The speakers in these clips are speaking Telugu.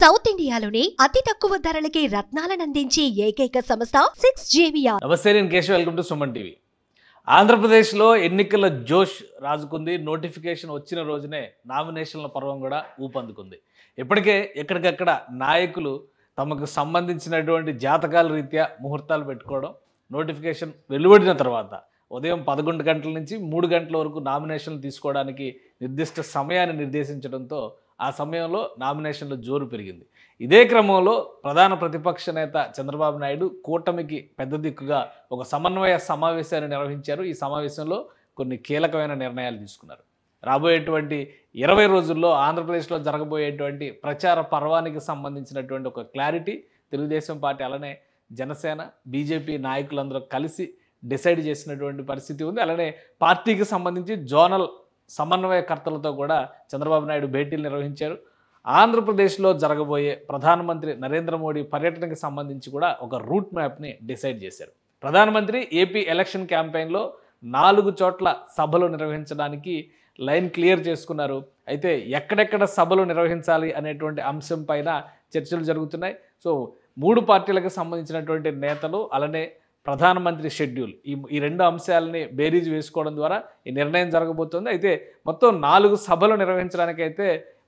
సౌత్ ఇండియాలోనే అతి తక్కువ ధరలకి రత్నాలనందించే ఏకైక సంస్థ 6JVR. నమస్తే, నేను Keshav. Welcome to Suman TV. ఆంధ్రప్రదేశ్లో ఎన్నికల జోష్ రాజుకుంది. నోటిఫికేషన్ వచ్చిన రోజునే నామినేషన్ల పర్వం కూడా ఊపందుకుంది. ఇప్పటికే ఎక్కడికక్కడ నాయకులు తమకు సంబంధించినటువంటి జాతకాల రీత్యా ముహూర్తాలు పెట్టుకోవడం, నోటిఫికేషన్ వెలువడిన తర్వాత ఉదయం 11 గంటల నుంచి 3 గంటల వరకు నామినేషన్లు తీసుకోవడానికి నిర్దిష్ట సమయాన్ని నిర్దేశించడంతో ఆ సమయంలో నామినేషన్ల జోరు పెరిగింది. ఇదే క్రమంలో ప్రధాన ప్రతిపక్ష నేత చంద్రబాబు నాయుడు కూటమికి పెద్ద దిక్కుగా ఒక సమన్వయ సమావేశాన్ని నిర్వహించారు. ఈ సమావేశంలో కొన్ని కీలకమైన నిర్ణయాలు తీసుకున్నారు. రాబోయేటువంటి 20 రోజుల్లో ఆంధ్రప్రదేశ్లో జరగబోయేటువంటి ప్రచార పర్వానికి సంబంధించినటువంటి ఒక క్లారిటీ తెలుగుదేశం పార్టీ, అలానే జనసేన, బీజేపీ నాయకులందరూ కలిసి డిసైడ్ చేసినటువంటి పరిస్థితి ఉంది. అలానే పార్టీకి సంబంధించి జోనల్ సమన్వయకర్తలతో కూడా చంద్రబాబు నాయుడు భేటీలు నిర్వహించారు. ఆంధ్రప్రదేశ్లో జరగబోయే ప్రధానమంత్రి నరేంద్ర మోడీ పర్యటనకి సంబంధించి కూడా ఒక రూట్ మ్యాప్ని డిసైడ్ చేశారు. ప్రధానమంత్రి ఏపీ ఎలక్షన్ క్యాంపెయిన్లో 4 చోట్ల సభలు నిర్వహించడానికి లైన్ క్లియర్ చేసుకున్నారు. అయితే ఎక్కడెక్కడ సభలు నిర్వహించాలి అనేటువంటి అంశం పైన చర్చలు జరుగుతున్నాయి. సో 3 పార్టీలకు సంబంధించినటువంటి నేతలు, అలానే ప్రధానమంత్రి షెడ్యూల్, ఈ 2 అంశాలని బేరీజ్ వేసుకోవడం ద్వారా ఈ నిర్ణయం జరగబోతోంది. అయితే మొత్తం 4 సభలు నిర్వహించడానికైతే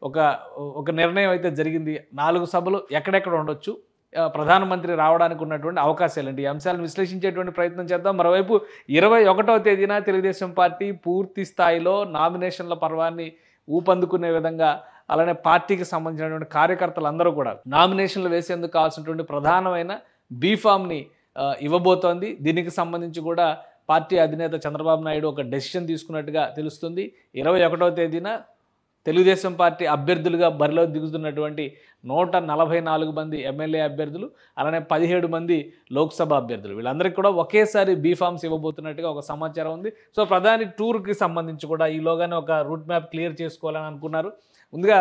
ఒక నిర్ణయం అయితే జరిగింది. 4 సభలు ఎక్కడెక్కడ ఉండొచ్చు, ప్రధానమంత్రి రావడానికి ఉన్నటువంటి అవకాశాలు ఏంటి, ఈ అంశాలను విశ్లేషించేటువంటి ప్రయత్నం చేద్దాం. మరోవైపు 21వ తేదీన తెలుగుదేశం పార్టీ పూర్తి స్థాయిలో నామినేషన్ల పర్వాన్ని ఊపందుకునే విధంగా, అలానే పార్టీకి సంబంధించినటువంటి కార్యకర్తలందరూ కూడా నామినేషన్లు వేసేందుకు కావాల్సినటువంటి ప్రధానమైన బీఫామ్ని ఇవ్వబోతోంది. దీనికి సంబంధించి కూడా పార్టీ అధినేత చంద్రబాబు నాయుడు ఒక డెసిషన్ తీసుకున్నట్టుగా తెలుస్తుంది. 21వ తేదీన తెలుగుదేశం పార్టీ అభ్యర్థులుగా బరిలో దిగుతున్నటువంటి 144 మంది ఎమ్మెల్యే అభ్యర్థులు, అలానే 17 మంది లోక్సభ అభ్యర్థులు, వీళ్ళందరికీ కూడా ఒకేసారి బీఫామ్స్ ఇవ్వబోతున్నట్టుగా ఒక సమాచారం ఉంది. సో ప్రధాని టూర్కి సంబంధించి కూడా ఈలోగానే ఒక రూట్ మ్యాప్ క్లియర్ చేసుకోవాలని అనుకున్నారు. ముందుగా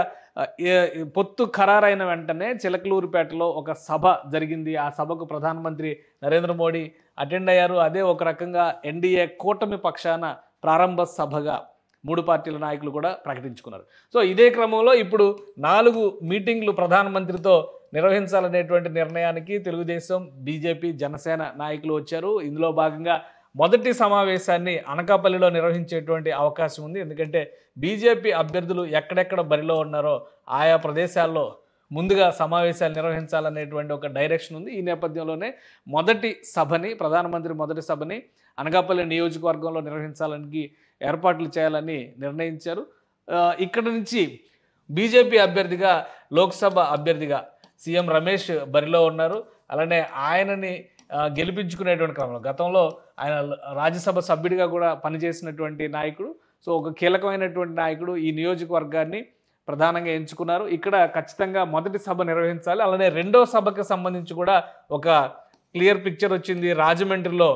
పొత్తు ఖరారైన వెంటనే చిలకలూరిపేటలో ఒక సభ జరిగింది. ఆ సభకు ప్రధానమంత్రి నరేంద్ర మోడీ అటెండ్ అయ్యారు. అదే ఒక రకంగా ఎన్డీఏ కూటమి పక్షాన ప్రారంభ సభగా 3 పార్టీల నాయకులు కూడా ప్రకటించుకున్నారు. సో ఇదే క్రమంలో ఇప్పుడు 4 మీటింగ్లు ప్రధానమంత్రితో నిర్వహించాలనేటువంటి నిర్ణయానికి తెలుగుదేశం, బీజేపీ, జనసేన నాయకులు వచ్చారు. ఇందులో భాగంగా మొదటి సమావేశాన్ని అనకాపల్లిలో నిర్వహించేటువంటి అవకాశం ఉంది. ఎందుకంటే బీజేపీ అభ్యర్థులు ఎక్కడెక్కడ బరిలో ఉన్నారో ఆయా ప్రదేశాల్లో ముందుగా సమావేశాలు నిర్వహించాలనేటువంటి ఒక డైరెక్షన్ ఉంది. ఈ నేపథ్యంలోనే ప్రధానమంత్రి మొదటి సభని అనకాపల్లి నియోజకవర్గంలో నిర్వహించాలని ఏర్పాట్లు చేయాలని నిర్ణయించారు. ఇక్కడ నుంచి బీజేపీ అభ్యర్థిగా, లోక్సభ అభ్యర్థిగా సీఎం రమేష్ బరిలో ఉన్నారు. అలానే ఆయనని గెలిపించుకునేటువంటి క్రమంలో గతంలో ఆయన రాజ్యసభ సభ్యుడిగా కూడా పనిచేసినటువంటి నాయకుడు. సో ఒక కీలకమైనటువంటి నాయకుడు ఈ నియోజకవర్గాన్ని ప్రధానంగా ఎంచుకున్నారు. ఇక్కడ ఖచ్చితంగా మొదటి సభ నిర్వహించాలి. అలానే రెండో సభకు సంబంధించి కూడా ఒక క్లియర్ పిక్చర్ వచ్చింది. రాజమండ్రిలో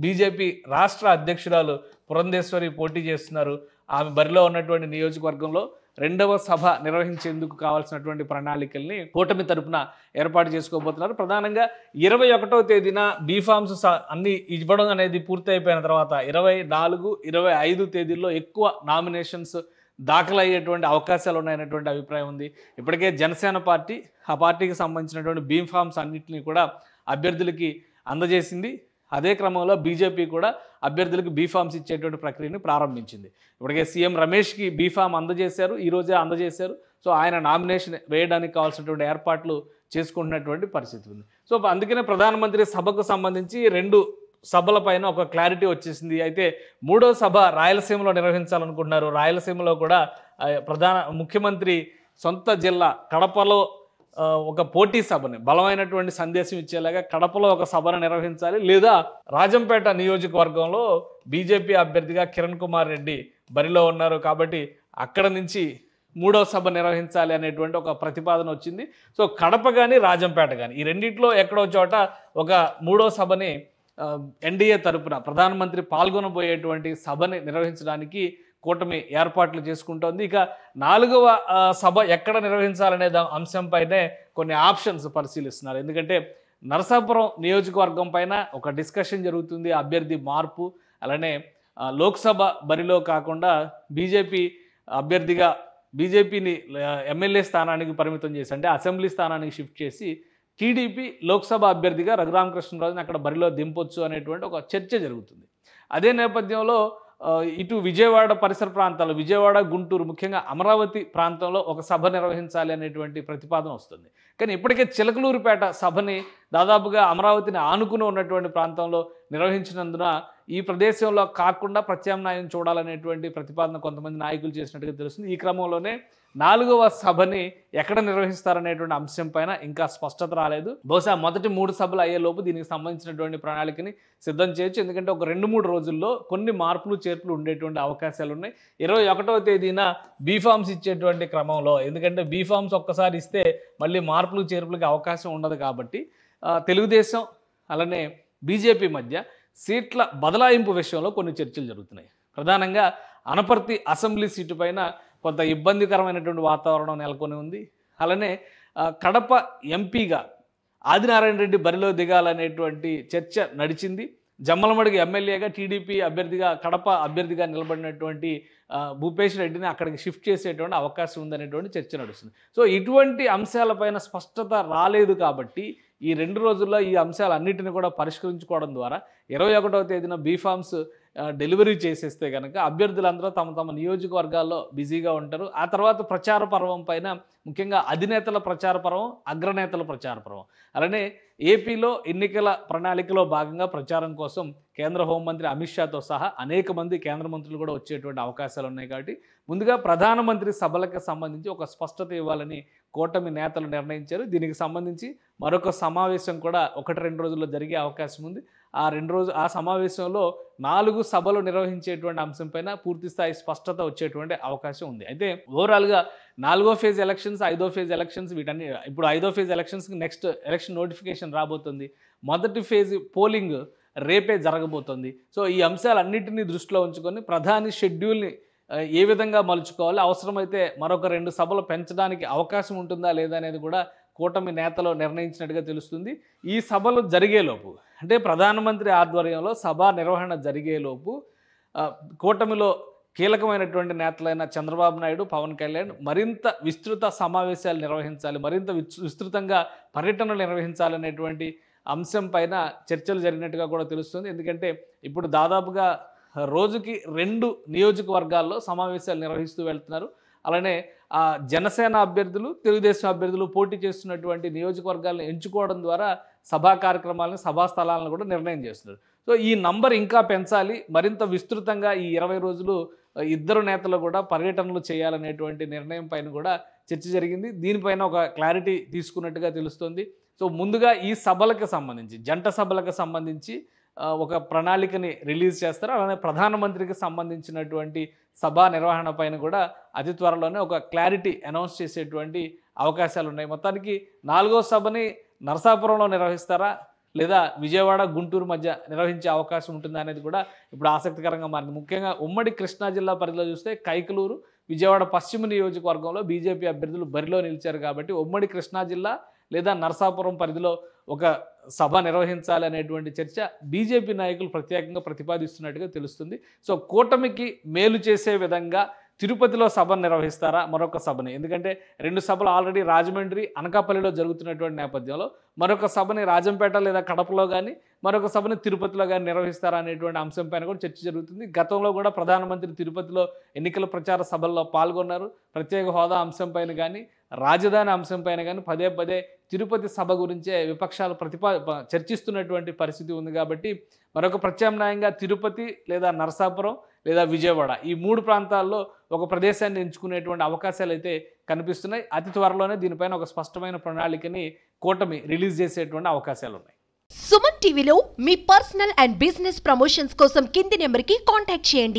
బీజేపీ రాష్ట్ర అధ్యక్షురాలు పురంధేశ్వరి పోటీ చేస్తున్నారు. ఆమె బరిలో ఉన్నటువంటి నియోజకవర్గంలో రెండవ సభ నిర్వహించేందుకు కావాల్సినటువంటి ప్రణాళికల్ని కూటమి తరపున ఏర్పాటు చేసుకోబోతున్నారు. ప్రధానంగా 21వ తేదీన బీఫామ్స్ అన్ని ఇవ్వడం అనేది పూర్తి అయిపోయిన తర్వాత 24, 25 తేదీల్లో ఎక్కువ నామినేషన్స్ దాఖలయ్యేటువంటి అవకాశాలు ఉన్నాయనేటువంటి అభిప్రాయం ఉంది. ఇప్పటికే జనసేన పార్టీ ఆ పార్టీకి సంబంధించినటువంటి బీఫామ్స్ అన్నింటినీ కూడా అభ్యర్థులకి అందజేసింది. అదే క్రమంలో బీజేపీ కూడా అభ్యర్థులకు బీఫామ్స్ ఇచ్చేటువంటి ప్రక్రియను ప్రారంభించింది. ఇప్పటికే సీఎం రమేష్కి బీఫామ్ అందజేశారు, ఈరోజే అందజేశారు. సో ఆయన నామినేషన్ వేయడానికి కావాల్సినటువంటి ఏర్పాట్లు చేసుకుంటున్నటువంటి పరిస్థితి ఉంది. సో అందుకనే ప్రధానమంత్రి సభకు సంబంధించి 2 సభలపైన ఒక క్లారిటీ వచ్చేసింది. అయితే 3వ సభ రాయలసీమలో నిర్వహించాలనుకుంటున్నారు. రాయలసీమలో కూడా ముఖ్యమంత్రి సొంత జిల్లా కడపలో ఒక పోటీ సభని, బలమైనటువంటి సందేశం ఇచ్చేలాగా కడపలో ఒక సభను నిర్వహించాలి, లేదా రాజంపేట నియోజకవర్గంలో బీజేపీ అభ్యర్థిగా కిరణ్ కుమార్ రెడ్డి బరిలో ఉన్నారు కాబట్టి అక్కడ నుంచి 3వ సభ నిర్వహించాలి అనేటువంటి ఒక ప్రతిపాదన వచ్చింది. సో కడప కానీ రాజంపేట కానీ ఈ రెండిట్లో ఎక్కడో చోట ఒక 3వ సభని ఎన్డీఏ తరపున ప్రధానమంత్రి పాల్గొనబోయేటువంటి సభని నిర్వహించడానికి కూటమి ఏర్పాట్లు చేసుకుంటోంది. ఇక 4వ సభ ఎక్కడ నిర్వహించాలనే అంశంపైనే కొన్ని ఆప్షన్స్ పరిశీలిస్తున్నారు. ఎందుకంటే నరసాపురం నియోజకవర్గం పైన ఒక డిస్కషన్ జరుగుతుంది. అభ్యర్థి మార్పు, అలానే లోక్సభ బరిలో కాకుండా బీజేపీ అభ్యర్థిగా బీజేపీని ఎమ్మెల్యే స్థానానికి పరిమితం చేసి అంటే అసెంబ్లీ స్థానానికి షిఫ్ట్ చేసి టీడీపీ లోక్సభ అభ్యర్థిగా రఘురామకృష్ణరాజుని అక్కడ బరిలో దింపొచ్చు అనేటువంటి ఒక చర్చ జరుగుతుంది. అదే నేపథ్యంలో ఇటు విజయవాడ పరిసర ప్రాంతాల్లో విజయవాడ, గుంటూరు, ముఖ్యంగా అమరావతి ప్రాంతంలో ఒక సభ నిర్వహించాలి అనేటువంటి ప్రతిపాదన వస్తుంది. కానీ ఇప్పటికే చిలకలూరుపేట సభని దాదాపుగా అమరావతిని ఆనుకుని ఉన్నటువంటి ప్రాంతంలో నిర్వహించినందున ఈ ప్రదేశంలో కాకుండా ప్రత్యామ్నాయం చూడాలనేటువంటి ప్రతిపాదన కొంతమంది నాయకులు చేసినట్టుగా తెలుస్తుంది. ఈ క్రమంలోనే 4వ సభని ఎక్కడ నిర్వహిస్తారనేటువంటి అంశం పైన ఇంకా స్పష్టత రాలేదు. బహుశా మొదటి 3 సభలు అయ్యేలోపు దీనికి సంబంధించినటువంటి ప్రణాళికని సిద్ధం చేయొచ్చు. ఎందుకంటే ఒక 2-3 రోజుల్లో కొన్ని మార్పులు చేర్పులు ఉండేటువంటి అవకాశాలు ఉన్నాయి. 21వ తేదీన బీఫామ్స్ ఇచ్చేటువంటి క్రమంలో, ఎందుకంటే బీఫామ్స్ ఒక్కసారి ఇస్తే మళ్ళీ మార్పులు చేర్పులకి అవకాశం ఉండదు కాబట్టి తెలుగుదేశం అలానే బీజేపీ మధ్య సీట్ల బదలాయింపు విషయంలో కొన్ని చర్చలు జరుగుతున్నాయి. ప్రధానంగా అనపర్తి అసెంబ్లీ సీటు పైన కొంత ఇబ్బందికరమైనటువంటి వాతావరణం నెలకొని ఉంది. అలానే కడప ఎంపీగా ఆదినారాయణ రెడ్డి బరిలో దిగాలనేటువంటి చర్చ నడిచింది. జమ్మలమడుగు ఎమ్మెల్యేగా టీడీపీ అభ్యర్థిగా కడప అభ్యర్థిగా నిలబడినటువంటి భూపేష్ రెడ్డిని అక్కడికి షిఫ్ట్ చేసేటువంటి అవకాశం ఉందనేటువంటి చర్చ నడుస్తుంది. సో ఇటువంటి అంశాలపైన స్పష్టత రాలేదు కాబట్టి ఈ 2 రోజుల్లో ఈ అంశాలన్నింటినీ కూడా పరిష్కరించుకోవడం ద్వారా 21వ తేదీన బీఫామ్స్ డెలివరీ చేసేస్తే కనుక అభ్యర్థులందరూ తమ తమ నియోజకవర్గాల్లో బిజీగా ఉంటారు. ఆ తర్వాత ప్రచార పర్వం పైన ముఖ్యంగా అధినేతల ప్రచార పర్వం, అగ్రనేతల ప్రచార పర్వం, అలానే ఏపీలో ఎన్నికల ప్రణాళికలో భాగంగా ప్రచారం కోసం కేంద్ర హోంమంత్రి అమిత్ షాతో సహా అనేక మంది కేంద్ర మంత్రులు కూడా వచ్చేటువంటి అవకాశాలు ఉన్నాయి. కాబట్టి ముందుగా ప్రధానమంత్రి సభలకు సంబంధించి ఒక స్పష్టత ఇవ్వాలని కూటమి నేతలు నిర్ణయించారు. దీనికి సంబంధించి మరొక సమావేశం కూడా 1-2 రోజుల్లో జరిగే అవకాశం ఉంది. ఆ సమావేశంలో 4 సభలు నిర్వహించేటువంటి అంశంపైన పూర్తిస్థాయి స్పష్టత వచ్చేటువంటి అవకాశం ఉంది. అయితే ఓవరాల్గా 4వ ఫేజ్ ఎలక్షన్స్, 5వ ఫేజ్ ఎలక్షన్స్, వీటన్ని ఇప్పుడు 5వ ఫేజ్ ఎలక్షన్స్కి నెక్స్ట్ ఎలక్షన్ నోటిఫికేషన్ రాబోతుంది. మొదటి ఫేజ్ పోలింగ్ రేపే జరగబోతుంది. సో ఈ అంశాలన్నింటినీ దృష్టిలో ఉంచుకొని ప్రధాని షెడ్యూల్ని ఏ విధంగా మలుచుకోవాలి, అవసరమైతే మరొక 2 సభలు పెంచడానికి అవకాశం ఉంటుందా లేదా అనేది కూడా కూటమి నేతలు నిర్ణయించినట్టుగా తెలుస్తుంది. ఈ సభలు జరిగేలోపు అంటే ప్రధానమంత్రి ఆధ్వర్యంలో సభ నిర్వహణ జరిగేలోపు కూటమిలో కీలకమైనటువంటి నేతలైన చంద్రబాబు నాయుడు, పవన్ కళ్యాణ్ మరింత విస్తృత సమావేశాలు నిర్వహించాలి, మరింత విస్తృతంగా పర్యటనలు నిర్వహించాలనేటువంటి అంశం పైన చర్చలు జరిగినట్టుగా కూడా తెలుస్తుంది. ఎందుకంటే ఇప్పుడు దాదాపుగా రోజుకి 2 నియోజకవర్గాల్లో సమావేశాలు నిర్వహిస్తూ వెళ్తున్నారు. అలానే జనసేన అభ్యర్థులు, తెలుగుదేశం అభ్యర్థులు పోటీ చేస్తున్నటువంటి నియోజకవర్గాలను ఎంచుకోవడం ద్వారా సభా కార్యక్రమాలను, సభా స్థలాలను కూడా నిర్ణయం చేస్తున్నారు. సో ఈ నంబర్ ఇంకా పెంచాలి, మరింత విస్తృతంగా ఈ 20 రోజులు ఇద్దరు నేతలు కూడా పర్యటనలు చేయాలనేటువంటి నిర్ణయం పైన కూడా చర్చ జరిగింది. దీనిపైన ఒక క్లారిటీ తీసుకున్నట్టుగా తెలుస్తుంది. సో ముందుగా ఈ సభలకు సంబంధించి, జంట సభలకు సంబంధించి ఒక ప్రణాళికని రిలీజ్ చేస్తారు. అలానే ప్రధానమంత్రికి సంబంధించినటువంటి సభా నిర్వహణ పైన కూడా అతి త్వరలోనే ఒక క్లారిటీ అనౌన్స్ చేసేటువంటి అవకాశాలు ఉన్నాయి. మొత్తానికి 4వ సభని నరసాపురంలో నిర్వహిస్తారా లేదా విజయవాడ, గుంటూరు మధ్య నిర్వహించే అవకాశం ఉంటుందా అనేది కూడా ఇప్పుడు ఆసక్తికరంగా మారింది. ముఖ్యంగా ఉమ్మడి కృష్ణా జిల్లా పరిధిలో చూస్తే కైకలూరు, విజయవాడ పశ్చిమ నియోజకవర్గంలో బీజేపీ అభ్యర్థులు బరిలో నిలిచారు. కాబట్టి ఉమ్మడి కృష్ణా జిల్లా లేదా నరసాపురం పరిధిలో ఒక సభ నిర్వహించాలి అనేటువంటి చర్చ బీజేపీ నాయకులు ప్రత్యేకంగా ప్రతిపాదిస్తున్నట్టుగా తెలుస్తుంది. సో కూటమికి మేలు చేసే విధంగా తిరుపతిలో సభ నిర్వహిస్తారా మరొక సభని, ఎందుకంటే 2 సభలు ఆల్రెడీ రాజమండ్రి, అనకాపల్లిలో జరుగుతున్నటువంటి నేపథ్యంలో మరొక సభని రాజంపేట లేదా కడపలో కానీ, మరొక సభని తిరుపతిలో కానీ నిర్వహిస్తారా అనేటువంటి అంశం పైన కూడా చర్చ జరుగుతుంది. గతంలో కూడా ప్రధానమంత్రి తిరుపతిలో ఎన్నికల ప్రచార సభల్లో పాల్గొన్నారు. ప్రత్యేక హోదా అంశం పైన కానీ, రాజధాని అంశం పైన కానీ పదే తిరుపతి సభ గురించే విపక్షాలు చర్చిస్తున్నటువంటి పరిస్థితి ఉంది. కాబట్టి మరొక ప్రత్యామ్నాయంగా తిరుపతి లేదా నరసాపురం లేదా విజయవాడ ఈ 3 ప్రాంతాల్లో ఒక ప్రదేశాన్ని ఎంచుకునేటువంటి అవకాశాలు అయితే కనిపిస్తున్నాయి. అతి త్వరలోనే దీనిపైన ఒక స్పష్టమైన ప్రణాళికని కూటమి రిలీజ్ చేసేటువంటి అవకాశాలు ఉన్నాయి. సుమన్ టీవీలో మీ పర్సనల్ అండ్ బిజినెస్ ప్రమోషన్స్ కోసం కింది నెంబర్కి కాంటాక్ట్ చేయండి.